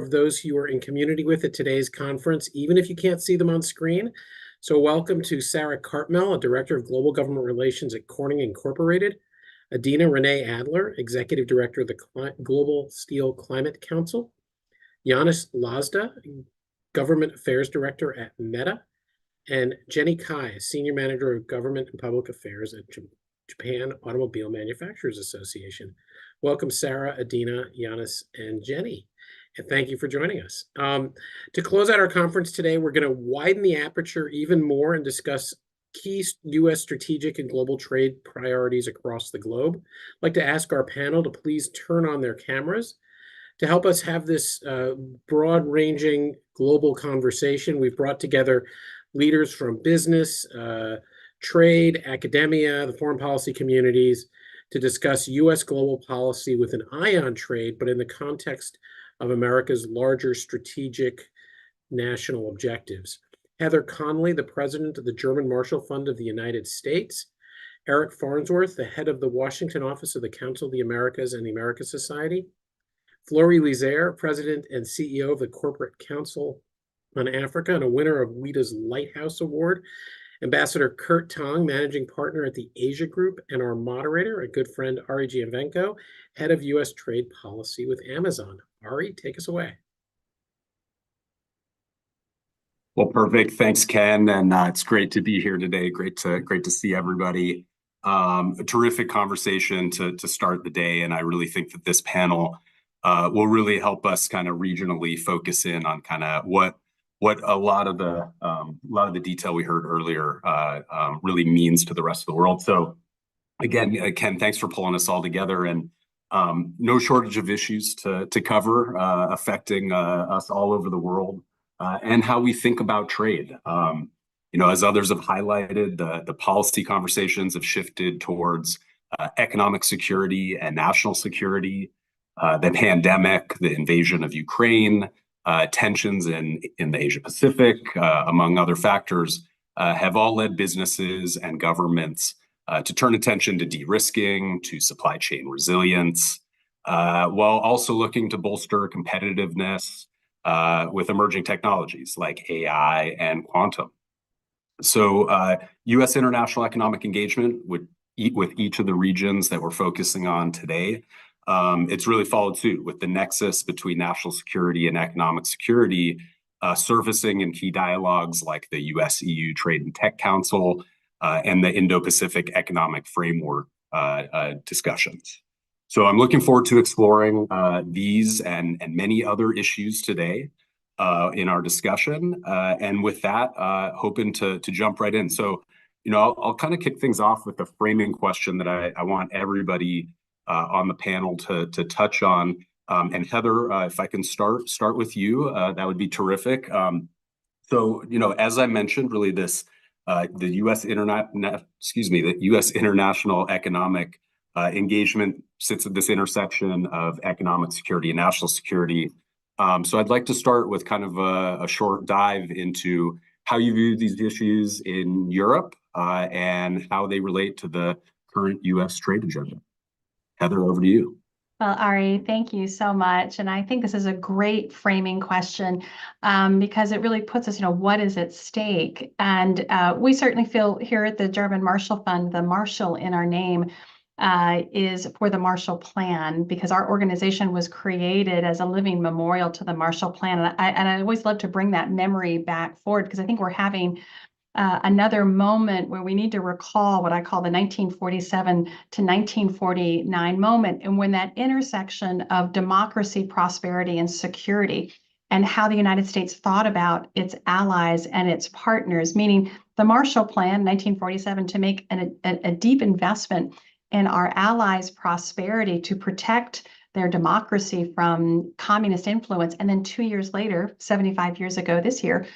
of those who are in community with at today's conference, even if you can't see them on screen. So welcome to Sarah Cartmel, a Director of Global Government Relations at Corning Incorporated, Adina Renee Adler, Executive Director of the Global Steel Climate Council, Yanis Lazda, Government Affairs Director at Meta, and Jenny Kai, Senior Manager of Government and Public Affairs at Japan Automobile Manufacturers Association. Welcome, Sarah, Adina, Yanis, and Jenny. And thank you for joining us. To close out our conference today, we're going to widen the aperture even more and discuss key U.S. strategic and global trade priorities across the globe. I'd like to ask our panel to please turn on their cameras. To help us have this broad-ranging global conversation, we've brought together leaders from business, trade, academia, the foreign policy communities to discuss U.S. global policy with an eye on trade, but in the context of America's larger strategic national objectives. Heather Conley, the president of the German Marshall Fund of the United States. Eric Farnsworth, the head of the Washington office of the Council of the Americas and the America Society. Florizelle, president and CEO of the Corporate Council on Africa and a winner of WITC's Lighthouse Award. Ambassador Kurt Tong, managing partner at the Asia Group, and our moderator, a good friend, Ari Gianvenko, head of U.S. trade policy with Amazon. Ari, take us away. Well, perfect. Thanks, Ken. And it's great to be here today. Great to see everybody. A terrific conversation to start the day. And I really think that this panel will really help us kind of regionally focus in on kind of what a lot of the detail we heard earlier really means to the rest of the world. So again, Ken, thanks for pulling us all together, and no shortage of issues to cover affecting us all over the world, and how we think about trade. As others have highlighted, the policy conversations have shifted towards economic security and national security. The pandemic, the invasion of Ukraine, tensions in the Asia Pacific, among other factors, have all led businesses and governments to turn attention to de-risking, to supply chain resilience, while also looking to bolster competitiveness with emerging technologies like AI and quantum. So U.S. international economic engagement with each of the regions that we're focusing on today, it's really followed suit with the nexus between national security and economic security surfacing in key dialogues like the US-EU Trade and Tech Council and the Indo-Pacific Economic Framework discussions. So I'm looking forward to exploring these and many other issues today in our discussion. And with that, hoping to jump right in. So, I'll kind of kick things off with the framing question that I want everybody on the panel to touch on. And Heather, if I can start with you, that would be terrific. So, as I mentioned, really the U.S. international economic engagement sits at this intersection of economic security and national security. So I'd like to start with kind of a short dive into how you view these issues in Europe and how they relate to the current U.S. trade agenda. Heather, over to you. Well, Ari, thank you so much. And I think this is a great framing question because it really puts us, what is at stake? And we certainly feel here at the German Marshall Fund, the Marshall in our name is for the Marshall Plan, because our organization was created as a living memorial to the Marshall Plan. And I always love to bring that memory back forward because I think we're having another moment where we need to recall what I call the 1947 to 1949 moment, and when that intersection of democracy, prosperity, and security, and how the United States thought about its allies and its partners, meaning the Marshall Plan, 1947, to make a deep investment in our allies' prosperity to protect their democracy from communist influence. And then 2 years later, 75 years ago this year,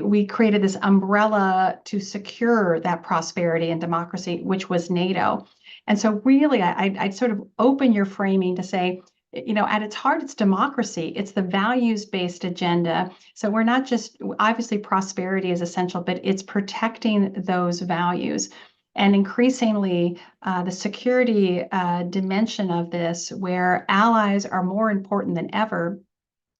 we created this umbrella to secure that prosperity and democracy, which was NATO. And so really, I'd sort of open your framing to say, at its heart, it's democracy. It's the values-based agenda. So we're not just, obviously prosperity is essential, but it's protecting those values. And increasingly, the security dimension of this, where allies are more important than ever,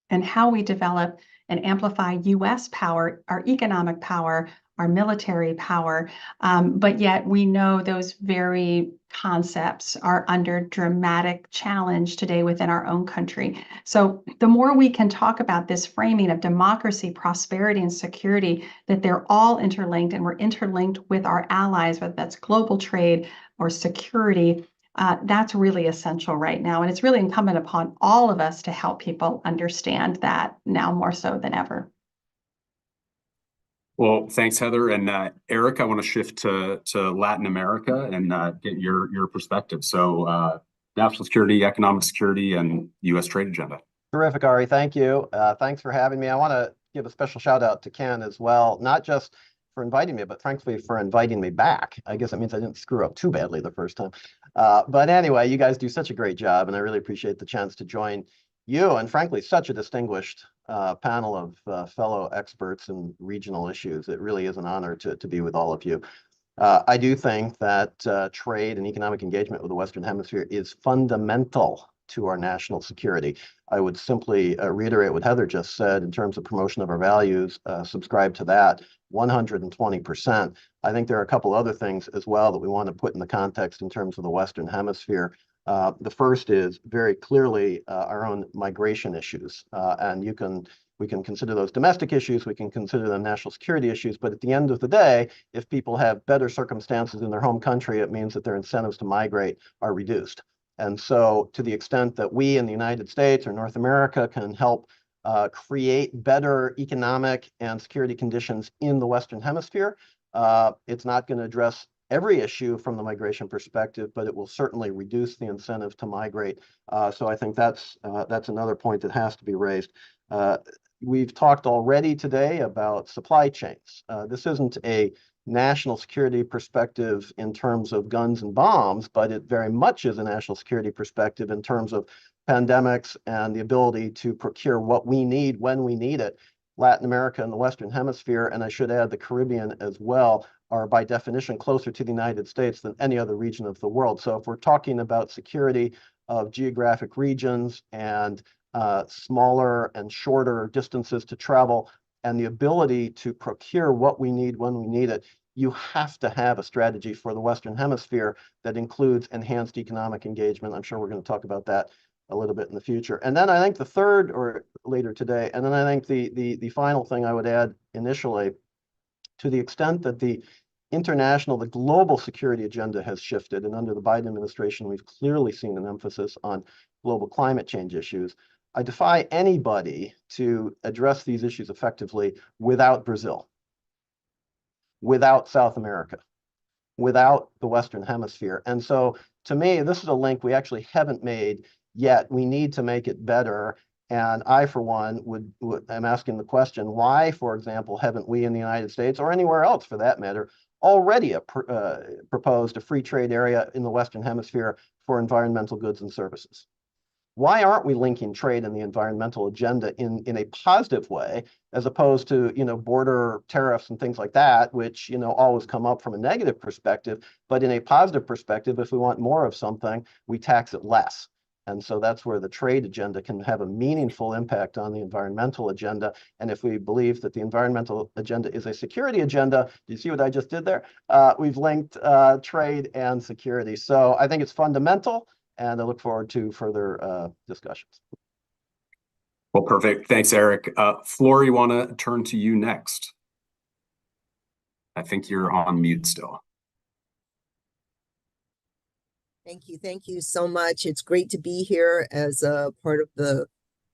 and how we develop and amplify US power, our economic power, our military power. But yet we know those very concepts are under dramatic challenge today within our own country. So the more we can talk about this framing of democracy, prosperity, and security, that they're all interlinked, and we're interlinked with our allies, whether that's global trade or security, that's really essential right now. And it's really incumbent upon all of us to help people understand that now more so than ever. Well, thanks, Heather. And Eric, I want to shift to Latin America and get your perspective. So national security, economic security, and U.S. trade agenda. Terrific, Ari. Thank you. Thanks for having me. I want to give a special shout out to Ken as well, not just for inviting me, but frankly for inviting me back. I guess it means I didn't screw up too badly the first time. But anyway, you guys do such a great job, and I really appreciate the chance to join you and frankly such a distinguished panel of fellow experts in regional issues. It really is an honor to be with all of you. I do think that trade and economic engagement with the Western Hemisphere is fundamental to our national security. I would simply reiterate what Heather just said in terms of promotion of our values, subscribe to that 120%. I think there are a couple other things as well that we want to put in the context in terms of the Western Hemisphere. The first is very clearly our own migration issues, and we can consider those domestic issues, we can consider them national security issues, but at the end of the day, if people have better circumstances in their home country, it means that their incentives to migrate are reduced. And so to the extent that we in the United States or North America can help create better economic and security conditions in the Western Hemisphere, it's not going to address every issue from the migration perspective, but it will certainly reduce the incentive to migrate. So I think that's another point that has to be raised. We've talked already today about supply chains. This isn't a national security perspective in terms of guns and bombs, but it very much is a national security perspective in terms of pandemics and the ability to procure what we need when we need it. Latin America and the Western Hemisphere, and I should add the Caribbean as well, are by definition closer to the United States than any other region of the world. So if we're talking about security of geographic regions and smaller and shorter distances to travel and the ability to procure what we need when we need it, you have to have a strategy for the Western Hemisphere that includes enhanced economic engagement. I'm sure we're going to talk about that a little bit in the future. And then I think the third, or later today, and then I think the final thing I would add initially, to the extent that the global security agenda has shifted, and under the Biden administration, we've clearly seen an emphasis on global climate change issues. I defy anybody to address these issues effectively without Brazil, without South America, without the Western Hemisphere. And so to me, this is a link we actually haven't made yet. We need to make it better. And I, for one, am asking the question, why, for example, haven't we in the United States, or anywhere else for that matter, already proposed a free trade area in the Western Hemisphere for environmental goods and services? Why aren't we linking trade and the environmental agenda in a positive way, as opposed to, border tariffs and things like that, which, always come up from a negative perspective, but in a positive perspective, if we want more of something, we tax it less. And so that's where the trade agenda can have a meaningful impact on the environmental agenda. And if we believe that the environmental agenda is a security agenda, do you see what I just did there? We've linked trade and security. So I think it's fundamental, and I look forward to further discussions. Well, perfect. Thanks, Eric. Flory, want to turn to you next. I think you're on mute still. Thank you so much. It's great to be here as a part of the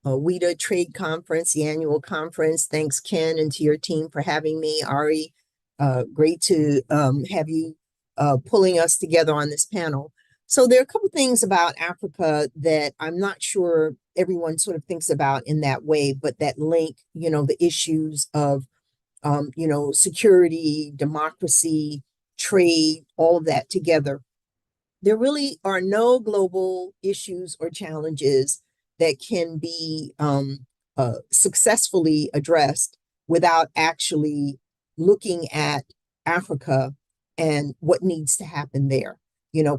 WITC Trade Conference, the annual conference. Thanks, Ken, and to your team for having me. Ari, great to have you pulling us together on this panel. So there are a couple things about Africa that I'm not sure everyone sort of thinks about in that way, but that link, the issues of, security, democracy, trade, all of that together. There really are no global issues or challenges that can be successfully addressed without actually looking at Africa and what needs to happen there.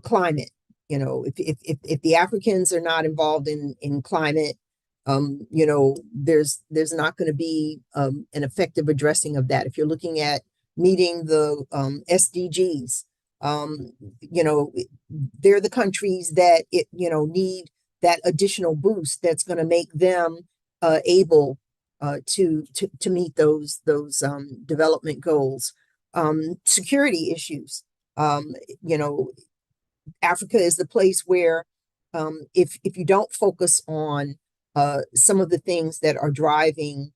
Climate. If the Africans are not involved in climate, there's not going to be an effective addressing of that. If you're looking at meeting the SDGs, they're the countries that need that additional boost that's going to make them able to meet those development goals. Security issues. Africa is the place where if you don't focus on some of the things that are driving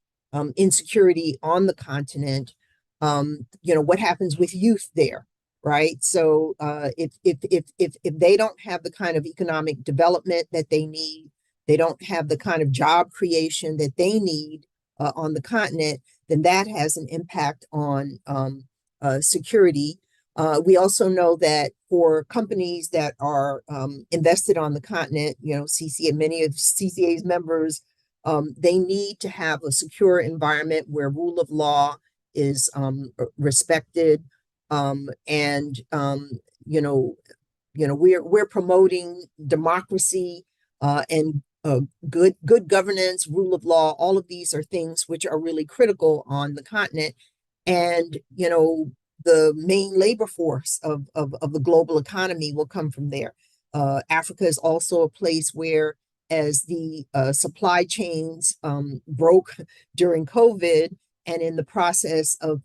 insecurity on the continent, what happens with youth there, right? So if they don't have the kind of economic development that they need, they don't have the kind of job creation that they need on the continent, then that has an impact on security. We also know that for companies that are invested on the continent, CCA, many of CCA's members, they need to have a secure environment where rule of law is respected, and we're promoting democracy and good governance, rule of law. All of these are things which are really critical on the continent, and the main labor force of the global economy will come from there. Africa is also a place where, as the supply chains broke during COVID, and in the process of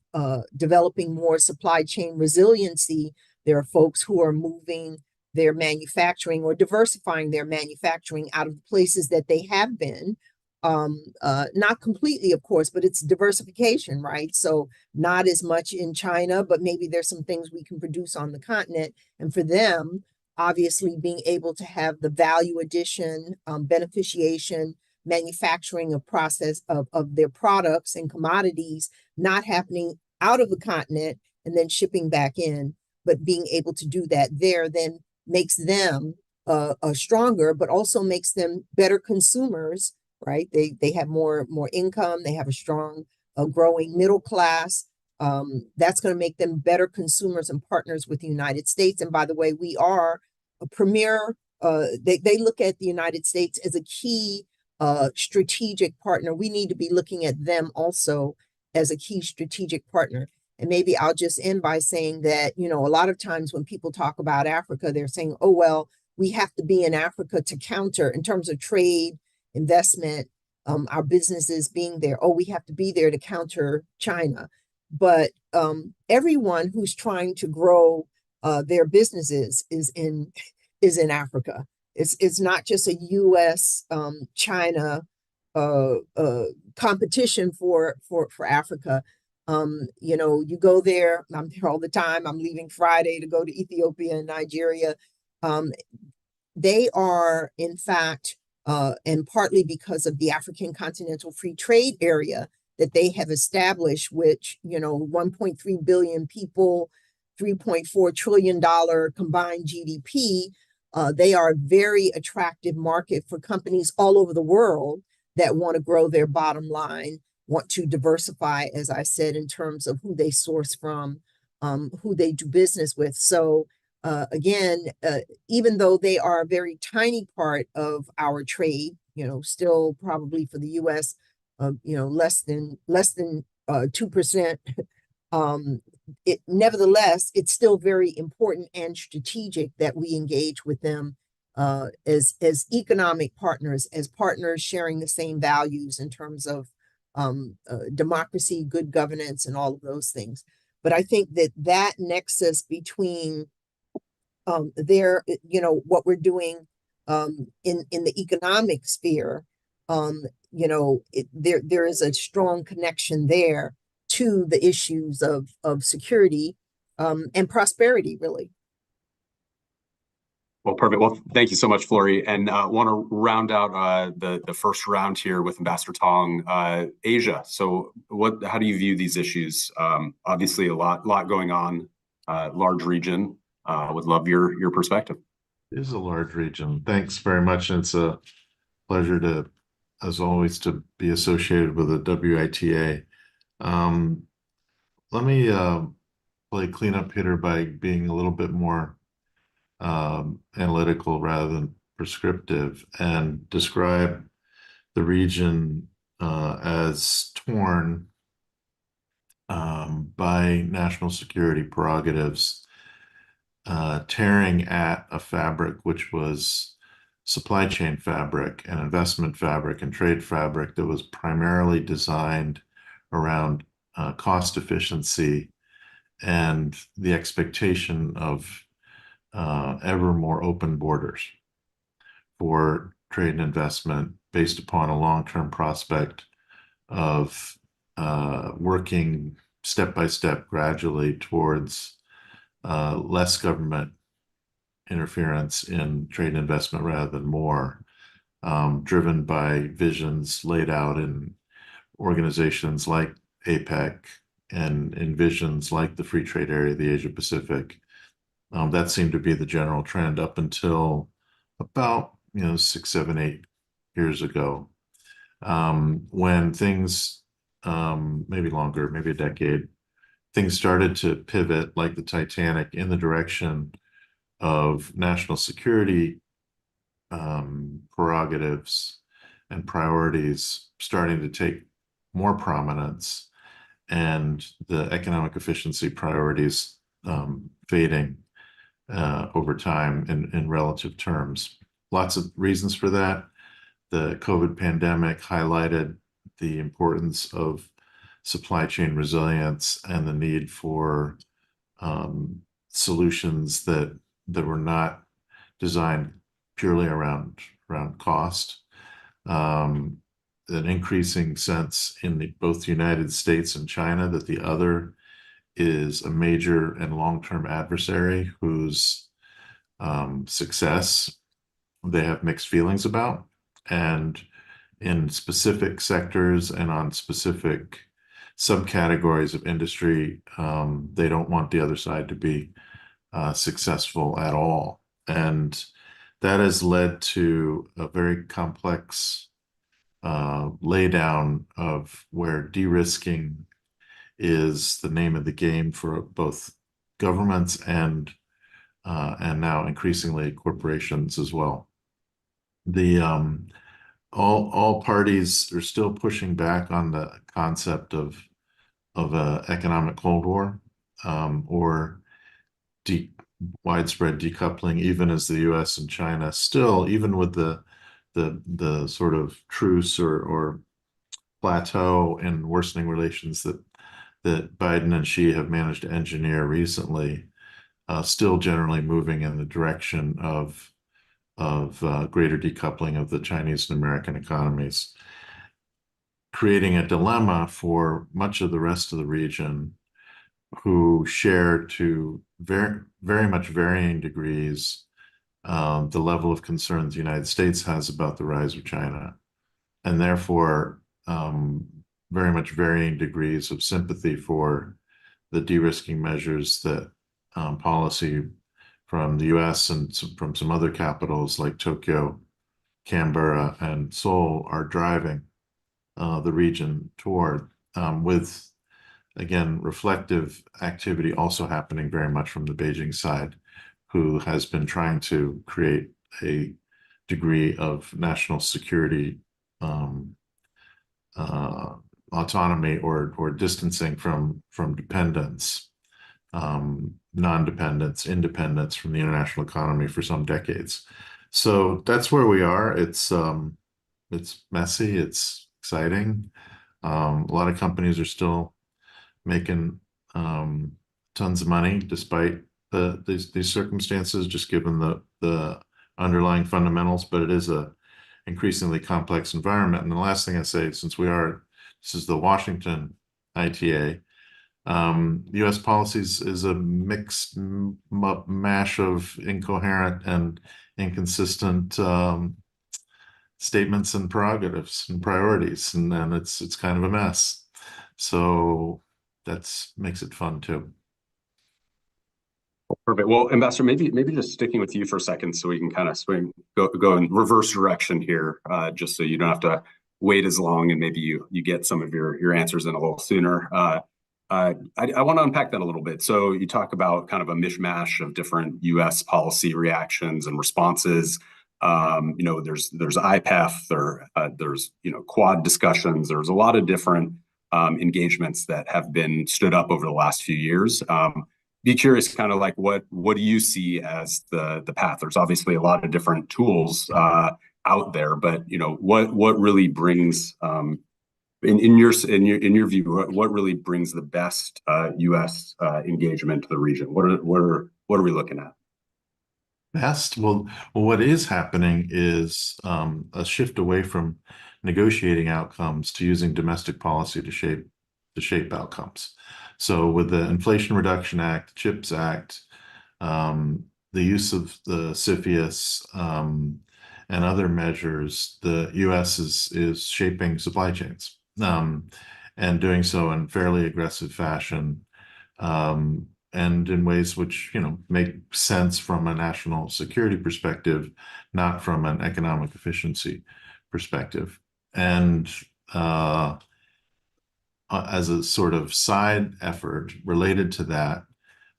developing more supply chain resiliency, there are folks who are moving their manufacturing or diversifying their manufacturing out of the places that they have been. Not completely, of course, but it's diversification, right? So not as much in China, but maybe there's some things we can produce on the continent. And for them, obviously being able to have the value addition, beneficiation, manufacturing of process of their products and commodities, not happening out of the continent and then shipping back in, but being able to do that there then makes them stronger, but also makes them better consumers, right? They have more income, they have a strong growing middle class. That's going to make them better consumers and partners with the United States. And by the way, we are a premier, they look at the United States as a key strategic partner. We need to be looking at them also as a key strategic partner. And maybe I'll just end by saying that, a lot of times when people talk about Africa, they're saying, oh, well, we have to be in Africa to counter in terms of trade, investment, our businesses being there. Oh, we have to be there to counter China. But everyone who's trying to grow their businesses is in Africa. It's not just a U.S. China competition for Africa. You go there. I'm there all the time. I'm leaving Friday to go to Ethiopia and Nigeria. They are, in fact, and partly because of the African Continental Free Trade Area that they have established, which, 1.3 billion people, $3.4 trillion combined GDP, they are a very attractive market for companies all over the world that want to grow their bottom line, want to diversify, as I said, in terms of who they source from, who they do business with. So again, even though they are a very tiny part of our trade, still probably for the U.S., less than 2%. Nevertheless, it's still very important and strategic that we engage with them as economic partners, as partners sharing the same values in terms of democracy, good governance, and all of those things. But I think that nexus between what we're doing in the economic sphere, there is a strong connection there to the issues of security and prosperity, really. Well, perfect. Well, thank you so much, Flory. And want to round out the first round here with Ambassador Tong, Asia. So how do you view these issues? Obviously, a lot going on, large region. Would love your perspective. It is a large region. Thanks very much. And it's a pleasure to, as always, to be associated with the WITA. Let me play cleanup hitter by being a little bit more analytical rather than prescriptive and describe the region as torn by national security prerogatives, tearing at a fabric which was supply chain fabric and investment fabric and trade fabric that was primarily designed around cost efficiency and the expectation of ever more open borders for trade and investment based upon a long-term prospect of working step by step gradually towards less government interference in trade and investment rather than more, driven by visions laid out in organizations like APEC and in visions like the Free Trade Area of the Asia Pacific. That seemed to be the general trend up until about 6, 7, 8 years ago, when things, maybe longer, maybe a decade, things started to pivot like the Titanic in the direction of national security prerogatives and priorities starting to take more prominence, and the economic efficiency priorities fading over time in relative terms. Lots of reasons for that. The COVID pandemic highlighted the importance of supply chain resilience and the need for solutions that were not designed purely around cost. An increasing sense in both the United States and China that the other is a major and long-term adversary whose success they have mixed feelings about, and in specific sectors and on specific subcategories of industry, they don't want the other side to be successful at all. And that has led to a very complex laydown of where de-risking is the name of the game for both governments and now increasingly corporations as well. The all parties are still pushing back on the concept of a economic Cold War or widespread decoupling, even as the U.S. and China still, even with the sort of truce or plateau in worsening relations that Biden and Xi have managed to engineer recently, still generally moving in the direction of greater decoupling of the Chinese and American economies, creating a dilemma for much of the rest of the region, who share to very much varying degrees the level of concern the United States has about the rise of China, and therefore very much varying degrees of sympathy for the de-risking measures that policy from the US and from some other capitals like Tokyo, Canberra, and Seoul are driving the region toward, with, again, reflective activity also happening very much from the Beijing side, who has been trying to create a degree of national security autonomy or distancing from dependence, non-dependence, independence from the international economy for some decades. So that's where we are. It's messy, it's exciting. A lot of companies are still making tons of money despite these circumstances, just given the underlying fundamentals, but it is a increasingly complex environment. And the last thing I say, since this is the Washington ITA, U.S. policies is a mixed mash of incoherent and inconsistent statements and prerogatives and priorities, and then it's kind of a mess. So that's makes it fun too. Perfect. Well, Ambassador, maybe just sticking with you for a second, so we can kind of go in reverse direction here, just so you don't have to wait as long, and maybe you get some of your answers in a little sooner. I want to unpack that a little bit. So you talk about kind of a mishmash of different U.S. policy reactions and responses. There's IPEF, there's Quad discussions. There's a lot of different engagements that have been stood up over the last few years. Be curious, kind of like what do you see as the path? There's obviously a lot of different tools out there, but what really brings in your view, what really brings the best U.S. engagement to the region? What are we looking at? Best? Well, what is happening is a shift away from negotiating outcomes to using domestic policy to shape outcomes. So with the Inflation Reduction Act, CHIPS Act, the use of the CFIUS, and other measures, the U.S. is shaping supply chains, and doing so in fairly aggressive fashion. And in ways which, make sense from a national security perspective, not from an economic efficiency perspective. And as a sort of side effort related to that,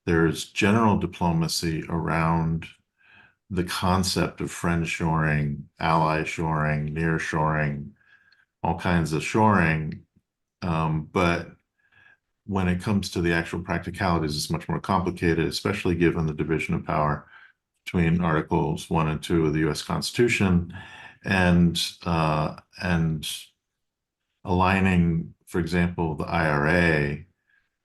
there's general diplomacy around the concept of friend shoring, ally shoring, near shoring, all kinds of shoring. But when it comes to the actual practicalities, it's much more complicated, especially given the division of power between Articles 1 and 2 of the U.S. Constitution, and aligning, for example, the IRA,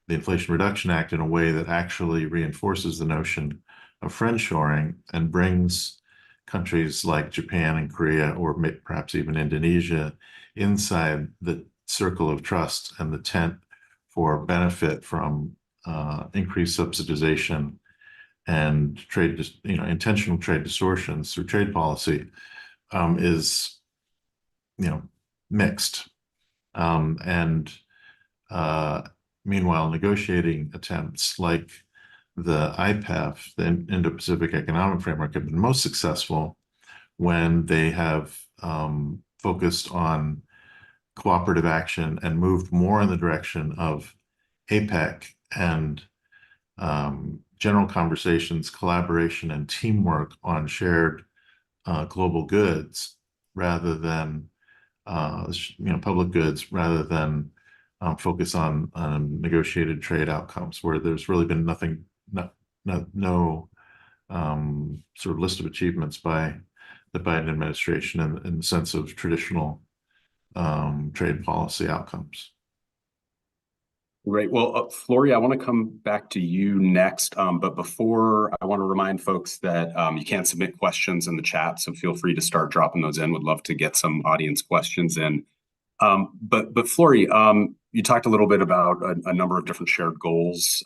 the Inflation Reduction Act, in a way that actually reinforces the notion of friend shoring and brings countries like Japan and Korea, or perhaps even Indonesia, inside the circle of trust and the tent for benefit from increased subsidization and trade, intentional trade distortions through trade policy, is, mixed. Meanwhile, negotiating attempts like the IPEF, the Indo-Pacific Economic Framework, have been most successful when they have focused on cooperative action and moved more in the direction of APEC and general conversations, collaboration, and teamwork on shared global goods, rather than public goods, rather than focus on negotiated trade outcomes, where there's really been no sort of list of achievements by the Biden administration in the sense of traditional trade policy outcomes. Great. Well, Flory, I want to come back to you next. But before, I want to remind folks that you can submit questions in the chat, so feel free to start dropping those in. Would love to get some audience questions in. But Flory, you talked a little bit about a number of different shared goals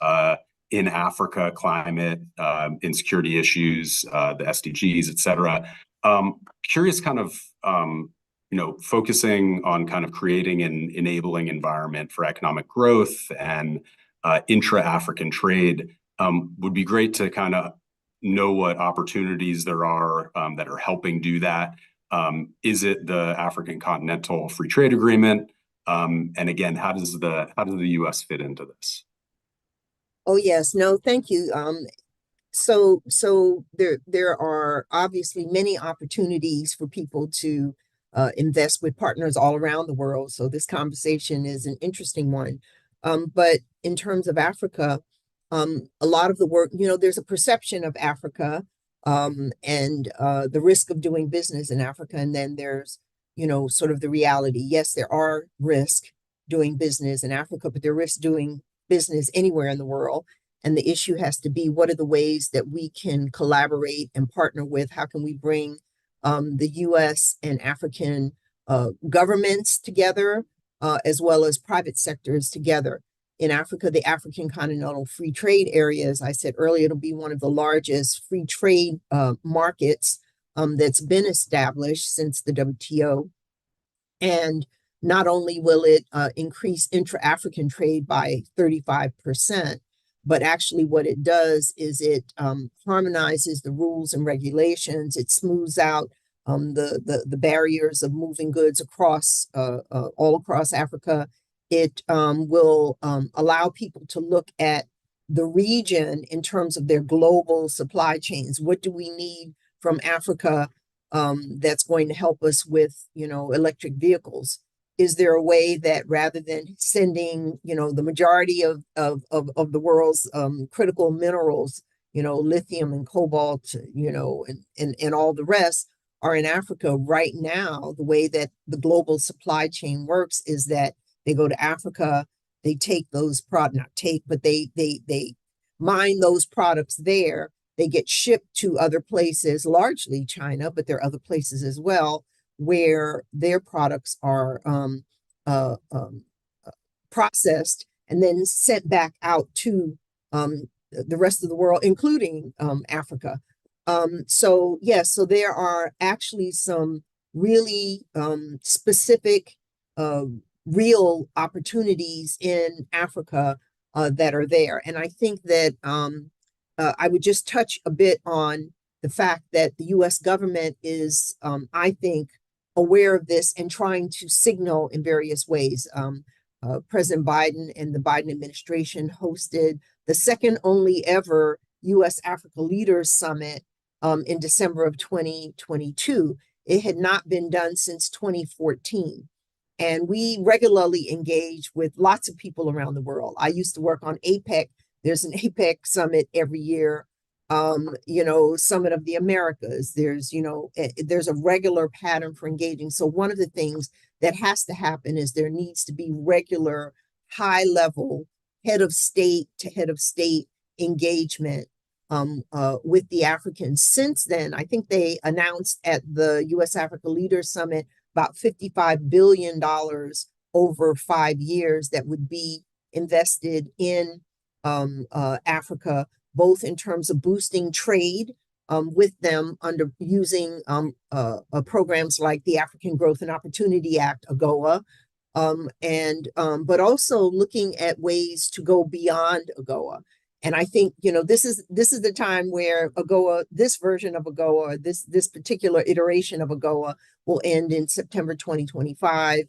in Africa: climate, insecurity issues, the SDGs, et cetera. Curious, kind of, focusing on kind of creating an enabling environment for economic growth and intra-African trade. Would be great to kind of know what opportunities there are that are helping do that. Is it the African Continental Free Trade Agreement? And again, how does the U.S. fit into this? Oh, yes. No, thank you. So there are obviously many opportunities for people to invest with partners all around the world. So this conversation is an interesting one. But in terms of Africa, a lot of the work, there's a perception of Africa and the risk of doing business in Africa. And then there's, sort of the reality. Yes, there are risks doing business in Africa, but there are risks doing business anywhere in the world. And the issue has to be, what are the ways that we can collaborate and partner with? How can we bring the U.S. and African governments together, as well as private sectors together? In Africa, the African Continental Free Trade Area, as I said earlier, it'll be one of the largest free trade markets that's been established since the WTO. And not only will it increase intra-African trade by 35%, but actually what it does is it harmonizes the rules and regulations. It smooths out the barriers of moving goods across all across Africa. It will allow people to look at the region in terms of their global supply chains. What do we need from Africa that's going to help us with, electric vehicles? Is there a way that rather than sending, the majority of the world's critical minerals, lithium and cobalt, and all the rest are in Africa right now, the way that the global supply chain works is that they go to Africa, they take those not take, but they mine those products there. They get shipped to other places, largely China, but there are other places as well where their products are processed and then sent back out to the rest of the world, including Africa. So there are actually some really specific, real opportunities in Africa that are there. And I think that I would just touch a bit on the fact that the US government is, I think, aware of this and trying to signal in various ways. President Biden and the Biden administration hosted the second only ever US Africa Leaders Summit in December of 2022. It had not been done since 2014. And we regularly engage with lots of people around the world. I used to work on APEC. There's an APEC summit every year. Summit of the Americas. There's a regular pattern for engaging. So one of the things that has to happen is there needs to be regular, high level, head of state to head of state engagement with the Africans. Since then, I think they announced at the US Africa Leaders Summit about $55 billion over 5 years that would be invested in Africa, both in terms of boosting trade with them under using programs like the African Growth and Opportunity Act, AGOA, but also looking at ways to go beyond AGOA. And I think, this is the time where AGOA, this version of AGOA, this particular iteration of AGOA will end in September 2025.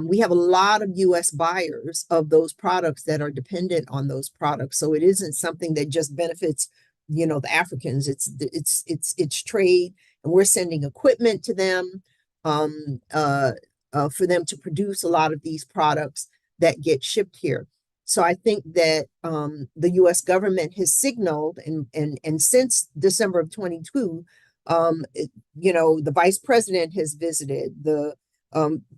We have a lot of U.S. buyers of those products that are dependent on those products. So it isn't something that just benefits, the Africans. It's trade, and we're sending equipment to them for them to produce a lot of these products that get shipped here. So I think that the U.S. government has signaled, and since December of 22, the vice president has visited. The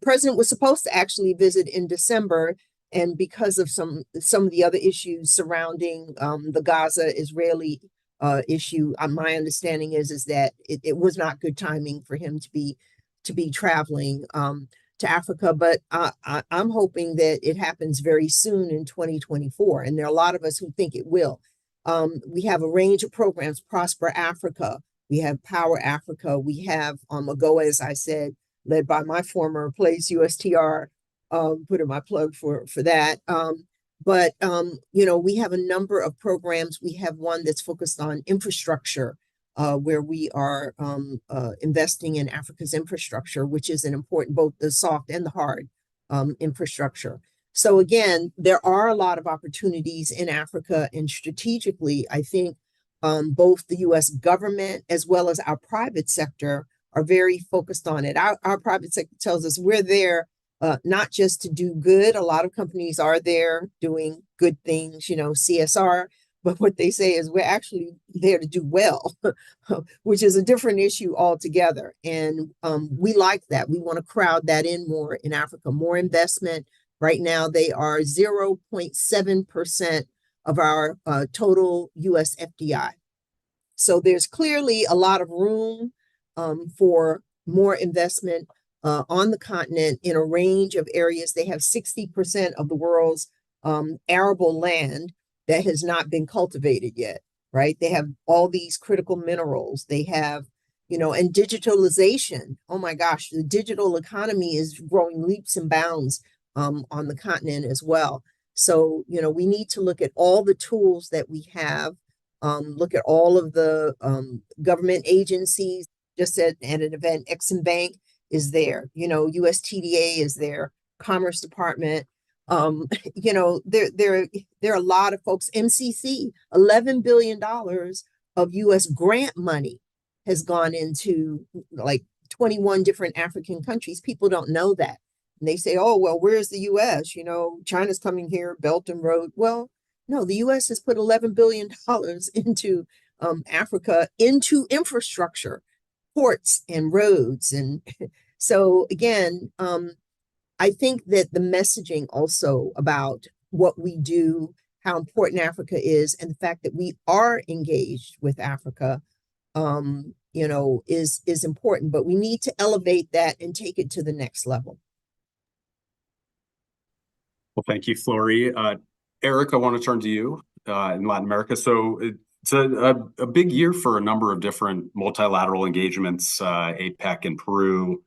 president was supposed to actually visit in December, and because of some of the other issues surrounding the Gaza-Israeli issue, my understanding is that it was not good timing for him to be traveling to Africa, but I'm hoping that it happens very soon in 2024, and there are a lot of us who think it will. We have a range of programs: Prosper Africa, we have Power Africa, we have AGOA, as I said, led by my former place, USTR, put in my plug for that. But we have a number of programs. We have one that's focused on infrastructure, where we are investing in Africa's infrastructure, which is an important, both the soft and the hard infrastructure. So again, there are a lot of opportunities in Africa, and strategically, I think both the US government as well as our private sector are very focused on it. Our private sector tells us we're there not just to do good. A lot of companies are there doing good things, CSR, but what they say is we're actually there to do well, which is a different issue altogether. And we like that. We want to crowd that in more in Africa, more investment. Right now, they are 0.7% of our total US FDI. So there's clearly a lot of room for more investment on the continent in a range of areas. They have 60% of the world's arable land that has not been cultivated yet, right? They have all these critical minerals. They have, and digitalization. Oh my gosh, the digital economy is growing leaps and bounds on the continent as well. So, we need to look at all the tools that we have, look at all of the government agencies. Just at an event, Exim Bank is there, USTDA is there, Commerce Department. There are a lot of folks. MCC, $11 billion of US grant money has gone into like 21 different African countries. People don't know that. And they say, oh, well, where's the US? You know, China's coming here, Belt and Road. Well, no, the US has put $11 billion into Africa, into infrastructure, ports and roads. And so again, I think that the messaging also about what we do, how important Africa is, and the fact that we are engaged with Africa, you know, is important. But we need to elevate that and take it to the next level. Well, thank you, Flory. Eric, I want to turn to you in Latin America. So it's a big year for a number of different multilateral engagements, APEC in Peru,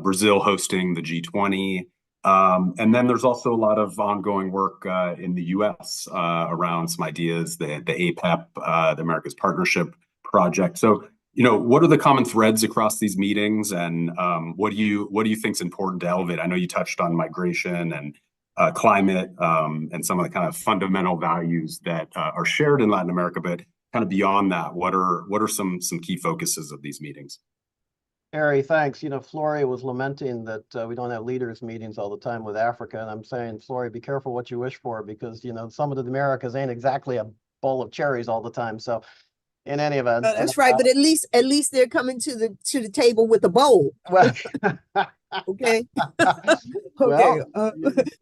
Brazil hosting the G20. And then there's also a lot of ongoing work in the US around some ideas, the APEP, the America's Partnership Project. So, you know, what are the common threads across these meetings, and what do you think is important to elevate? I know you touched on migration and climate and some of the kind of fundamental values that are shared in Latin America, but kind of beyond that, what are some key focuses of these meetings? Harry, thanks. You know, Flory was lamenting that we don't have leaders meetings all the time with Africa, and I'm saying, Flory, be careful what you wish for, because you know some of the Americas ain't exactly a bowl of cherries all the time. So, in any event, that's right. But at least they're coming to the table with a bowl. Well, okay. Well, go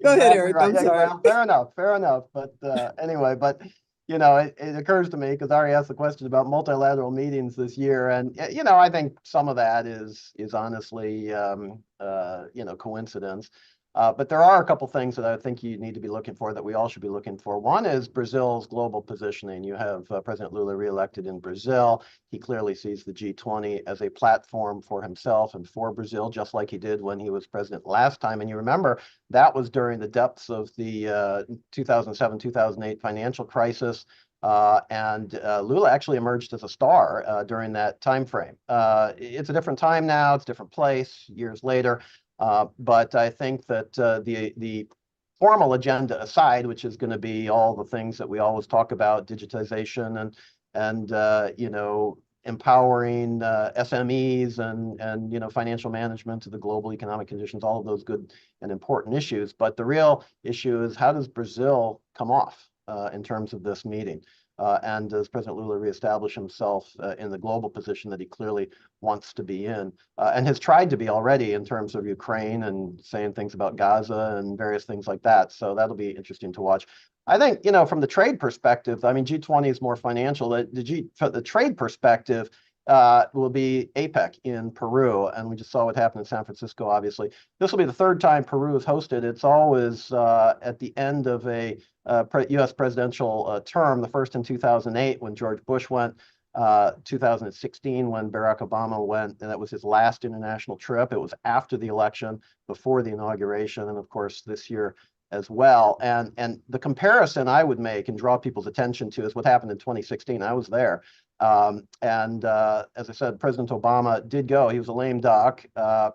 ahead, Eric. Right. I'm sorry. Well, fair enough. But anyway, you know, it occurs to me, because Ari asked the question about multilateral meetings this year, and you know, I think some of that is honestly, you know, coincidence. But there are a couple things that I think you need to be looking for, that we all should be looking for. One is Brazil's global positioning. You have President Lula reelected in Brazil. He clearly sees the G20 as a platform for himself and for Brazil, just like he did when he was president last time. And you remember that was during the depths of the 2007-2008 financial crisis. And Lula actually emerged as a star during that time frame. It's a different time now. It's a different place years later. But I think that the formal agenda aside, which is going to be all the things that we always talk about, digitization and you know, empowering SMEs and you know, financial management to the global economic conditions, all of those good and important issues. But the real issue is, how does Brazil come off in terms of this meeting? And does President Lula reestablish himself in the global position that he clearly wants to be in, and has tried to be already in terms of Ukraine and saying things about Gaza and various things like that. So that'll be interesting to watch. I think, you know, from the trade perspective, I mean, G20 is more financial. For the trade perspective, will be APEC in Peru, and we just saw what happened in San Francisco, obviously. This will be the third time Peru has hosted. It's always at the end of a U.S. presidential term, the first in 2008 when George Bush went, 2016 when Barack Obama went, and that was his last international trip. It was after the election, before the inauguration, and of course this year as well. And the comparison I would make and draw people's attention to is what happened in 2016. I was there. As I said, President Obama did go. He was a lame duck.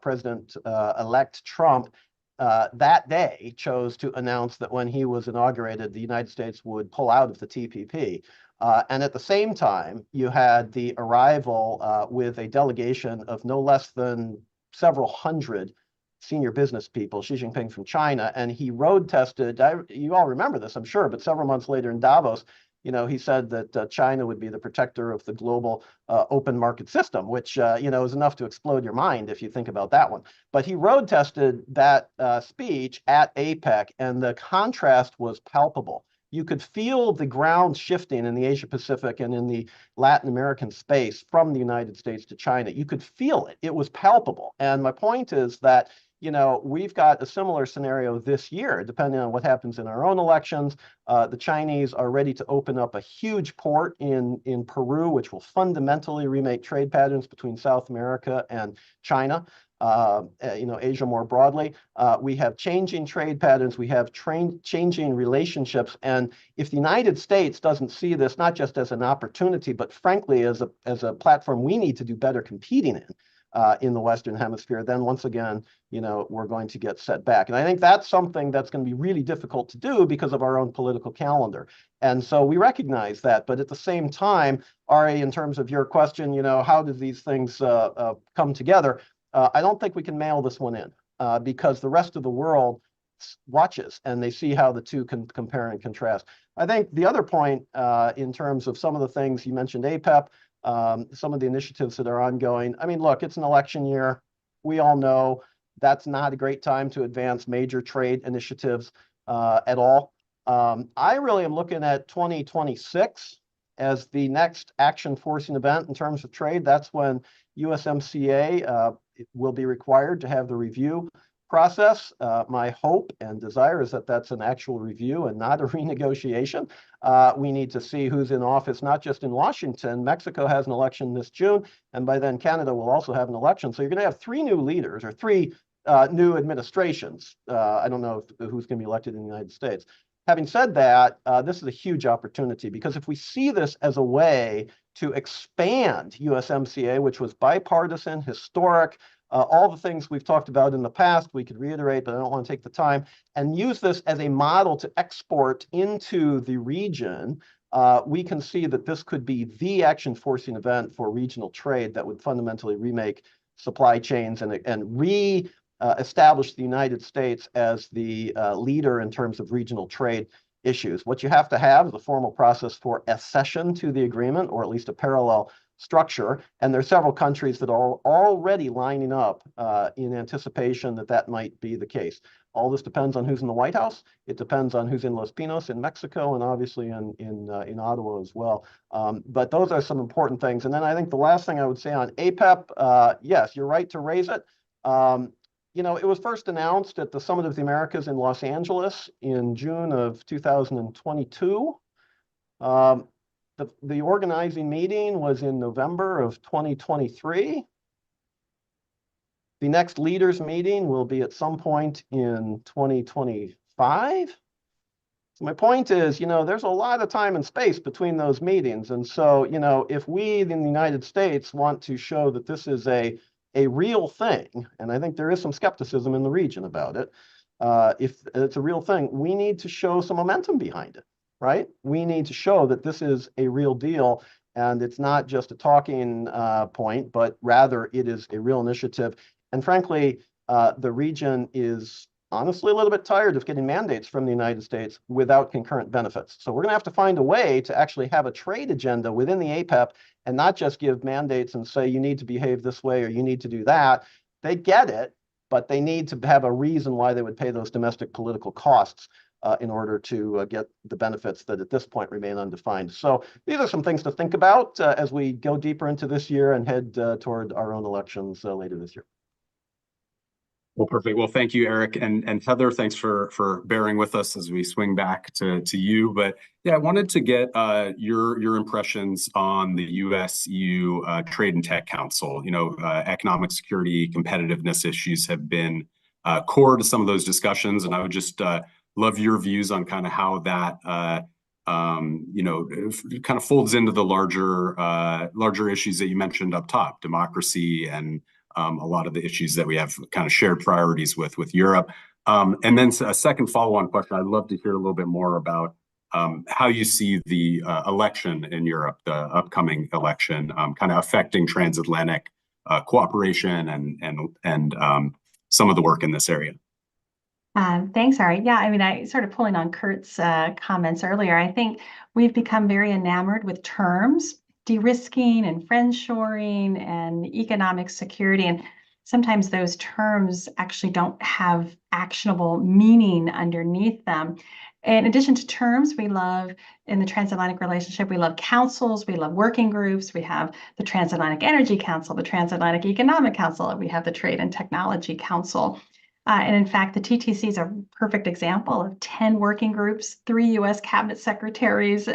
President-elect Trump that day chose to announce that when he was inaugurated, the United States would pull out of the TPP. And at the same time, you had the arrival with a delegation of no less than several hundred senior business people, Xi Jinping from China, and he road tested, you all remember this, I'm sure, but several months later in Davos, you know, he said that China would be the protector of the global open market system, which, you know, is enough to explode your mind if you think about that one. But he road tested that speech at APEC, and the contrast was palpable. You could feel the ground shifting in the Asia Pacific and in the Latin American space from the United States to China. You could feel it. It was palpable. And my point is that, you know, we've got a similar scenario this year, depending on what happens in our own elections. The Chinese are ready to open up a huge port in Peru, which will fundamentally remake trade patterns between South America and China. You know, Asia more broadly. We have changing trade patterns. We have changing relationships. And if the United States doesn't see this not just as an opportunity, but frankly as a platform we need to do better competing in, in the Western Hemisphere, then once again, we're going to get set back. And I think that's something that's going to be really difficult to do because of our own political calendar. And so we recognize that. But at the same time, Ari, in terms of your question, how do these things come together? I don't think we can mail this one in because the rest of the world watches and they see how the two can compare and contrast. I think the other point in terms of some of the things you mentioned, APEP, some of the initiatives that are ongoing. I mean, look, it's an election year. We all know that's not a great time to advance major trade initiatives at all. I really am looking at 2026 as the next action forcing event in terms of trade. That's when USMCA will be required to have the review process. My hope and desire is that that's an actual review and not a renegotiation. We need to see who's in office, not just in Washington. Mexico has an election this June, and by then Canada will also have an election. So you're going to have three new leaders or three new administrations. I don't know who's going to be elected in the United States. Having said that, this is a huge opportunity because if we see this as a way to expand USMCA, which was bipartisan, historic, all the things we've talked about in the past, we could reiterate, but I don't want to take the time, and use this as a model to export into the region, we can see that this could be the action forcing event for regional trade that would fundamentally remake supply chains and re-establish the United States as the leader in terms of regional trade issues. What you have to have is a formal process for accession to the agreement, or at least a parallel structure. And there are several countries that are already lining up in anticipation that that might be the case. All this depends on who's in the White House. It depends on who's in Los Pinos in Mexico, and obviously in Ottawa as well. But those are some important things. And then I think the last thing I would say on APEP, yes, you're right to raise it. It was first announced at the Summit of the Americas in Los Angeles in June of 2022. The organizing meeting was in November of 2023. The next leaders meeting will be at some point in 2025. So my point is, there's a lot of time and space between those meetings. And so, if we in the United States want to show that this is a real thing, and I think there is some skepticism in the region about it, if it's a real thing, we need to show some momentum behind it. Right? We need to show that this is a real deal and it's not just a talking point, but rather it is a real initiative. And frankly, the region is honestly a little bit tired of getting mandates from the United States without concurrent benefits. So we're going to have to find a way to actually have a trade agenda within the APEP and not just give mandates and say you need to behave this way or you need to do that. They get it, but they need to have a reason why they would pay those domestic political costs in order to get the benefits that at this point remain undefined. So these are some things to think about as we go deeper into this year and head toward our own elections later this year. Well, perfect. Well, thank you, Eric. And Heather, thanks for bearing with us as we swing back to you. But yeah, I wanted to get your impressions on the US-EU Trade and Tech Council. Economic security, competitiveness issues have been core to some of those discussions. And I would just love your views on kind of how that, kind of folds into the larger issues that you mentioned up top, democracy and a lot of the issues that we have kind of shared priorities with Europe. And then a second follow-on question, I'd love to hear a little bit more about how you see the election in Europe, the upcoming election, kind of affecting transatlantic cooperation and some of the work in this area. Thanks, Ari. Yeah, I mean, I sort of pulling on Kurt's comments earlier. I think we've become very enamored with terms, de-risking and friendshoring and economic security. And sometimes those terms actually don't have actionable meaning underneath them. In addition to terms, we love in the transatlantic relationship, we love councils, we love working groups. We have the Transatlantic Energy Council, the Transatlantic Economic Council, we have the Trade and Technology Council. And in fact, the TTC is a perfect example of 10 working groups, 3 U.S. cabinet secretaries.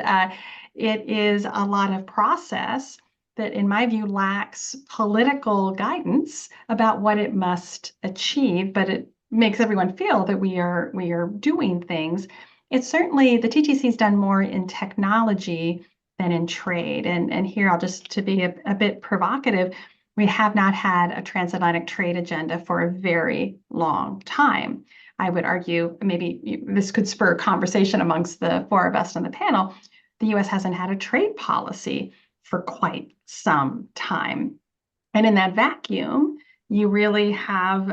It is a lot of process that, in my view, lacks political guidance about what it must achieve, but it makes everyone feel that we are doing things. It's certainly, the TTC has done more in technology than in trade. And here, I'll just to be a bit provocative, we have not had a transatlantic trade agenda for a very long time. I would argue maybe this could spur conversation amongst the four of us on the panel. The US hasn't had a trade policy for quite some time. And in that vacuum, you really have,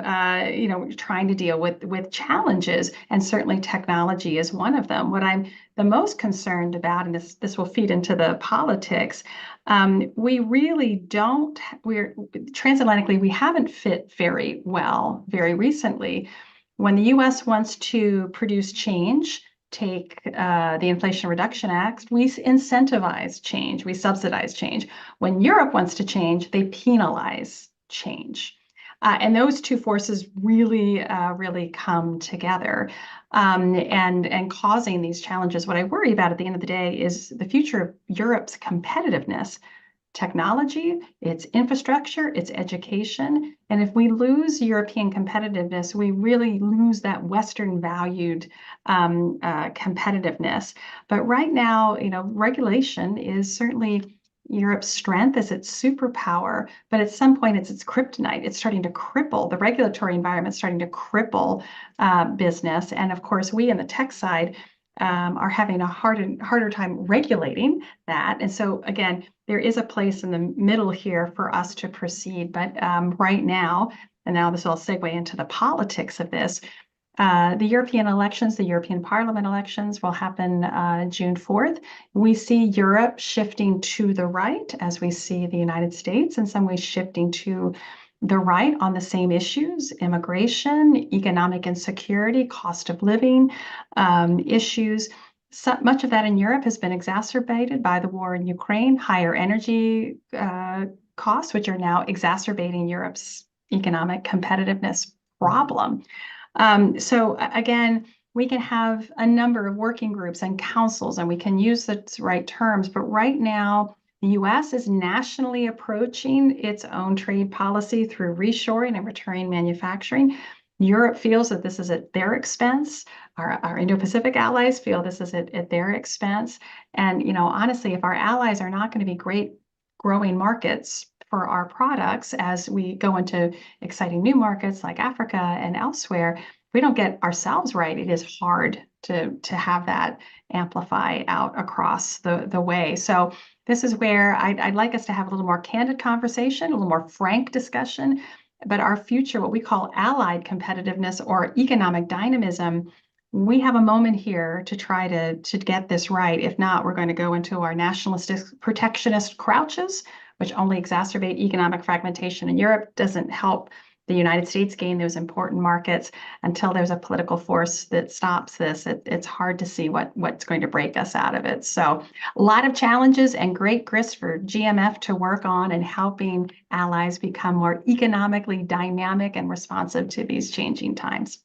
trying to deal with challenges, and certainly technology is one of them. What I'm the most concerned about, and this will feed into the politics, we really don't, transatlantically, we haven't fit very well very recently. When the US wants to produce change, take the Inflation Reduction Act, we incentivize change, we subsidize change. When Europe wants to change, they penalize change. And those two forces really, really come together and causing these challenges. What I worry about at the end of the day is the future of Europe's competitiveness, technology, its infrastructure, its education. And if we lose European competitiveness, we really lose that Western valued competitiveness. But right now, regulation is certainly Europe's strength as its superpower, but at some point it's its kryptonite. It's starting to cripple the regulatory environment, starting to cripple business. And of course, we in the tech side are having a harder time regulating that. And so again, there is a place in the middle here for us to proceed. But right now, and now this will segue into the politics of this, the European elections, the European Parliament elections will happen June 4th. We see Europe shifting to the right as we see the United States in some ways shifting to the right on the same issues: immigration, economic insecurity, cost of living issues. So much of that in Europe has been exacerbated by the war in Ukraine, higher energy costs, which are now exacerbating Europe's economic competitiveness problem. So again, we can have a number of working groups and councils, and we can use the right terms, but right now, the US is nationally approaching its own trade policy through reshoring and returning manufacturing. Europe feels that this is at their expense. Our Indo-Pacific allies feel this is at their expense. And, honestly, if our allies are not going to be great growing markets for our products as we go into exciting new markets like Africa and elsewhere, if we don't get ourselves right, it is hard to have that amplify out across the way. So this is where I'd like us to have a little more candid conversation, a little more frank discussion, but our future, what we call allied competitiveness or economic dynamism, we have a moment here to try to get this right. If not, we're going to go into our nationalistic protectionist crouches, which only exacerbate economic fragmentation in Europe, doesn't help the United States gain those important markets. Until there's a political force that stops this, it's hard to see what's going to break us out of it. So a lot of challenges and great grist for GMF to work on and helping allies become more economically dynamic and responsive to these changing times.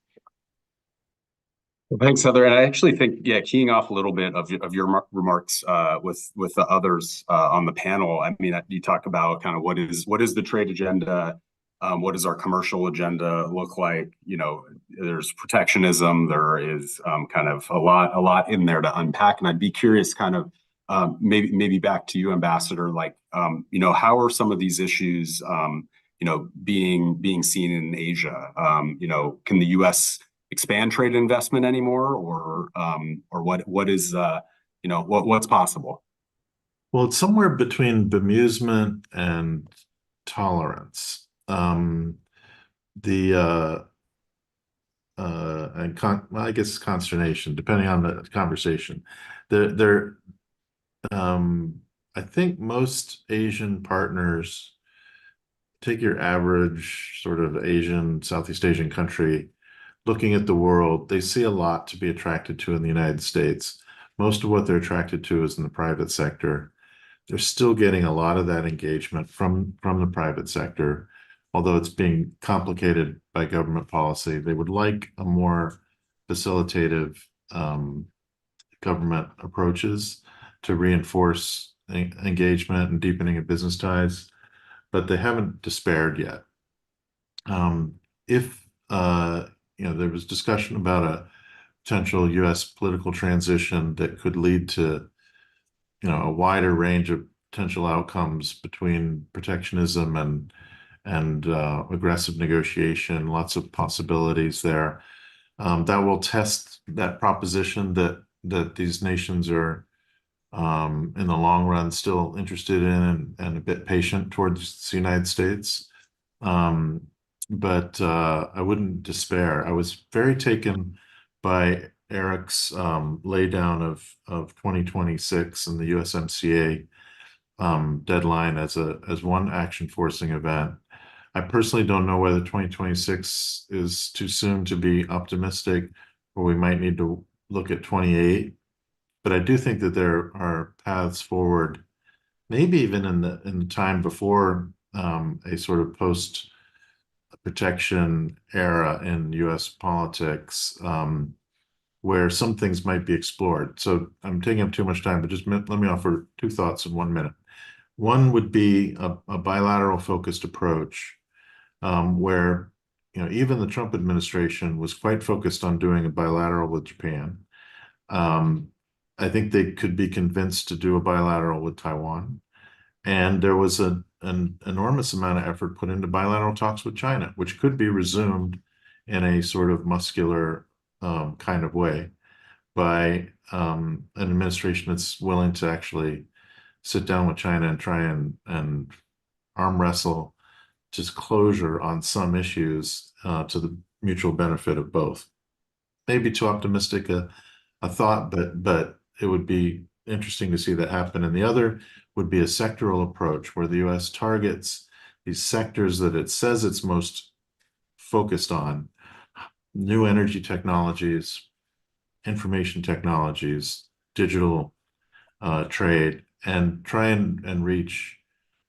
Well, thanks, Heather. And I actually think, keying off a little bit of your remarks with the others on the panel. I mean, you talk about kind of what is the trade agenda, what does our commercial agenda look like? There's protectionism, there is kind of a lot in there to unpack. And I'd be curious, kind of maybe back to you, Ambassador. Like, how are some of these issues, being seen in Asia? Can the U.S. expand trade investment anymore, or what is what's possible? Well, it's somewhere between bemusement and tolerance. I guess consternation, depending on the conversation. I think most Asian partners, take your average sort of Southeast Asian country, looking at the world, they see a lot to be attracted to in the United States. Most of what they're attracted to is in the private sector. They're still getting a lot of that engagement from the private sector, although it's being complicated by government policy. They would like a more facilitative government approaches to reinforce engagement and deepening of business ties, but they haven't despaired yet. There was discussion about a potential U.S. political transition that could lead to, a wider range of potential outcomes between protectionism and aggressive negotiation, lots of possibilities there. That will test that proposition that these nations are in the long run still interested in and a bit patient towards the United States. But I wouldn't despair. I was very taken by Eric's laydown of 2026 and the USMCA deadline as one action forcing event. I personally don't know whether 2026 is too soon to be optimistic, or we might need to look at 28. But I do think that there are paths forward, maybe even in the time before a sort of post protection era in U.S. politics, where some things might be explored. So I'm taking up too much time, but just let me offer two thoughts in 1 minute. One would be a bilateral focused approach, where even the Trump administration was quite focused on doing a bilateral with Japan. I think they could be convinced to do a bilateral with Taiwan. And there was an enormous amount of effort put into bilateral talks with China, which could be resumed in a sort of muscular kind of way by an administration that's willing to actually sit down with China and try and arm wrestle just closure on some issues to the mutual benefit of both. Maybe too optimistic a thought, but it would be interesting to see that happen. And the other would be a sectoral approach where the U.S. targets these sectors that it says it's most focused on: new energy technologies, information technologies, digital trade, and try and reach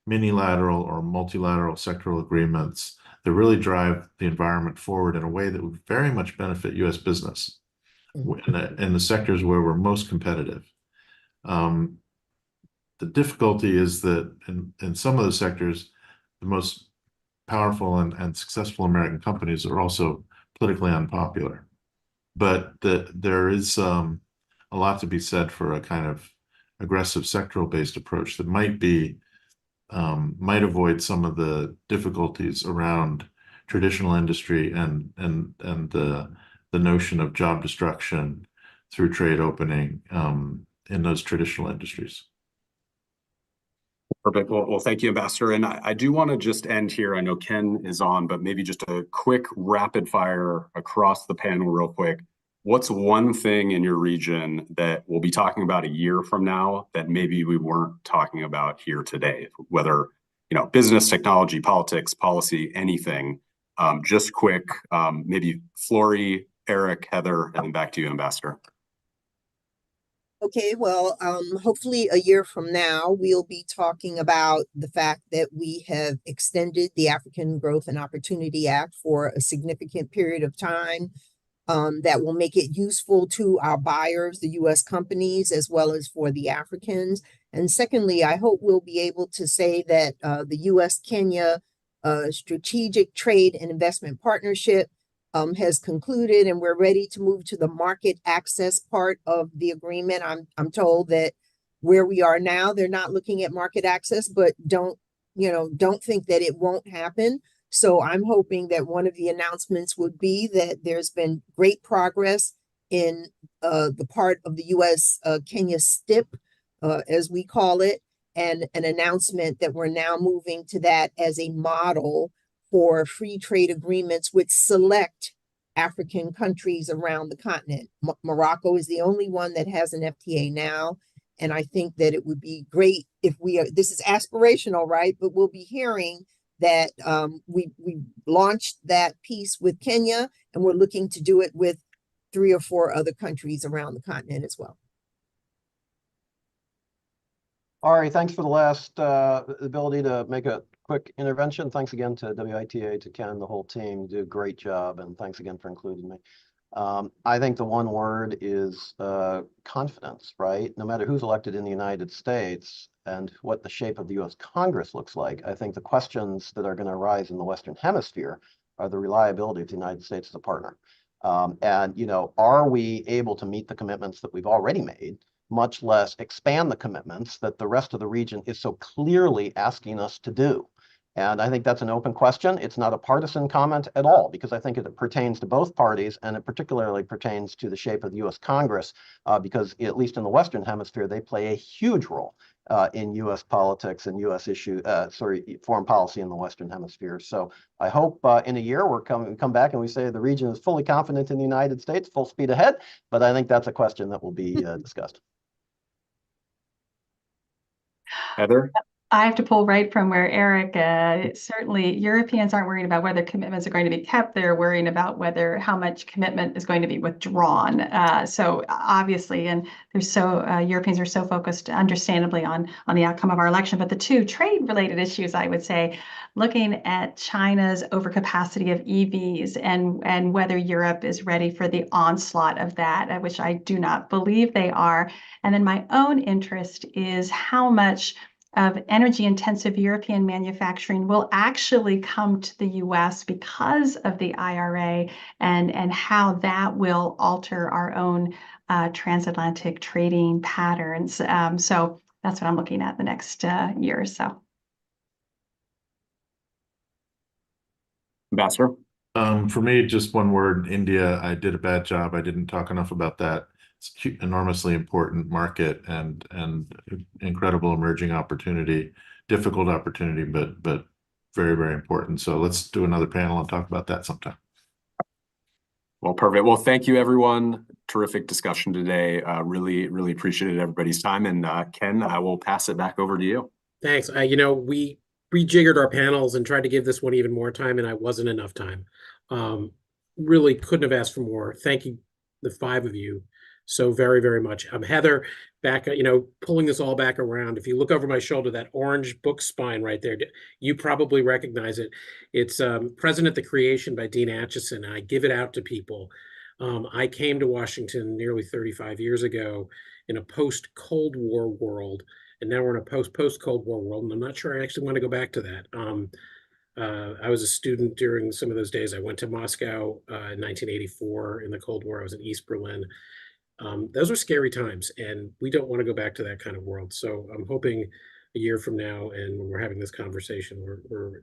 minilateral or multilateral sectoral agreements that really drive the environment forward in a way that would very much benefit U.S. business in the sectors where we're most competitive. The difficulty is that in some of those sectors, the most powerful and successful American companies are also politically unpopular. But there is a lot to be said for a kind of aggressive sectoral-based approach that might avoid some of the difficulties around traditional industry and the notion of job destruction through trade opening in those traditional industries. Perfect. Well, thank you, Ambassador. And I do want to just end here. I know Ken is on, but maybe just a quick rapid fire across the panel real quick. What's one thing in your region that we'll be talking about a year from now that maybe we weren't talking about here today? Whether, business, technology, politics, policy, anything. Just quick, maybe Flory, Eric, Heather, and then back to you, Ambassador. Okay, well, hopefully a year from now, we'll be talking about the fact that we have extended the African Growth and Opportunity Act for a significant period of time. That will make it useful to our buyers, the U.S. companies, as well as for the Africans. And secondly, I hope we'll be able to say that the U.S.-Kenya Strategic Trade and Investment Partnership has concluded, and we're ready to move to the market access part of the agreement. I'm told that where we are now, they're not looking at market access, but don't think that it won't happen. So I'm hoping that one of the announcements would be that there's been great progress in the part of the U.S.-Kenya STIP, as we call it, and an announcement that we're now moving to that as a model for free trade agreements with select African countries around the continent. Morocco is the only one that has an FTA now. And I think that it would be great if this is aspirational, right? But we'll be hearing that we launched that piece with Kenya, and we're looking to do it with 3 or 4 other countries around the continent as well. Ari, thanks for the last ability to make a quick intervention. Thanks again to WITA, to Ken, the whole team. You do a great job, and thanks again for including me. I think the one word is confidence, right? No matter who's elected in the United States and what the shape of the U.S. Congress looks like, I think the questions that are going to arise in the Western Hemisphere are the reliability of the United States as a partner. And, are we able to meet the commitments that we've already made much less expand the commitments that the rest of the region is so clearly asking us to do. And I think that's an open question. It's not a partisan comment at all, because I think it pertains to both parties, and it particularly pertains to the shape of the U.S. Congress, because at least in the Western Hemisphere, they play a huge role in U.S. politics and U.S. foreign policy in the Western Hemisphere. So I hope in a year we come back and we say the region is fully confident in the United States, full speed ahead. But I think that's a question that will be discussed. Heather? I have to pull right from where Eric, certainly Europeans aren't worried about whether commitments are going to be kept. They're worrying about how much commitment is going to be withdrawn. So obviously, and Europeans are so focused, understandably, on the outcome of our election. But the two trade-related issues, I would say, looking at China's overcapacity of EVs and whether Europe is ready for the onslaught of that, which I do not believe they are. And then my own interest is how much of energy-intensive European manufacturing will actually come to the U.S. because of the IRA, and how that will alter our own transatlantic trading patterns. So that's what I'm looking at the next year or so. Ambassador? For me, just one word, India. I did a bad job. I didn't talk enough about that. It's an enormously important market and incredible emerging opportunity, difficult opportunity, but very, very important. So let's do another panel and talk about that sometime. Well, perfect. Well, thank you, everyone. Terrific discussion today. Really, really appreciated everybody's time. And Ken, I will pass it back over to you. Thanks. We rejiggered our panels and tried to give this one even more time, and I wasn't enough time. Really couldn't have asked for more. Thank you, the five of you, so very, very much. Heather, back, pulling this all back around. If you look over my shoulder, that orange book spine right there, you probably recognize it. It's President the Creation by Dean Acheson. I give it out to people. I came to Washington nearly 35 years ago in a post-Cold War world, and now we're in a post-Cold War world, and I'm not sure I actually want to go back to that. I was a student during some of those days. I went to Moscow in 1984 in the Cold War. I was in East Berlin. Those were scary times, and we don't want to go back to that kind of world. So I'm hoping a year from now, and when we're having this conversation, we're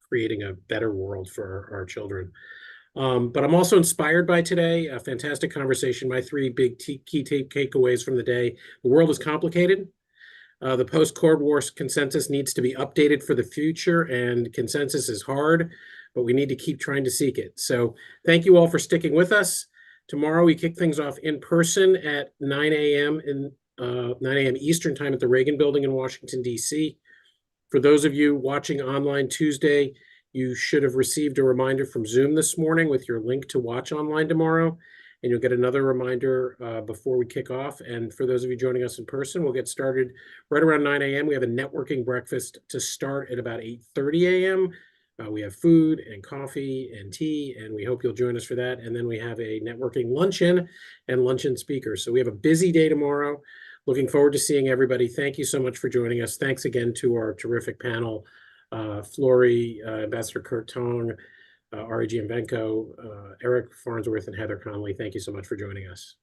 creating a better world for our children. But I'm also inspired by today. A fantastic conversation. My three big key takeaways from the day: the world is complicated. The post-Cold War consensus needs to be updated for the future, and consensus is hard, but we need to keep trying to seek it. So thank you all for sticking with us. Tomorrow we kick things off in person at 9 a.m. 9 a.m. Eastern time at the Reagan Building in Washington, D.C. For those of you watching online Tuesday, you should have received a reminder from Zoom this morning with your link to watch online tomorrow, and you'll get another reminder before we kick off. And for those of you joining us in person, we'll get started right around 9 a.m. We have a networking breakfast to start at about 8:30 a.m. We have food and coffee and tea, and we hope you'll join us for that. And then we have a networking luncheon and luncheon speakers. So we have a busy day tomorrow. Looking forward to seeing everybody. Thank you so much for joining us. Thanks again to our terrific panel, Flory, Ambassador Kurt Tong, Ari Gianvenko, Eric Farnsworth, and Heather Conley. Thank you so much for joining us.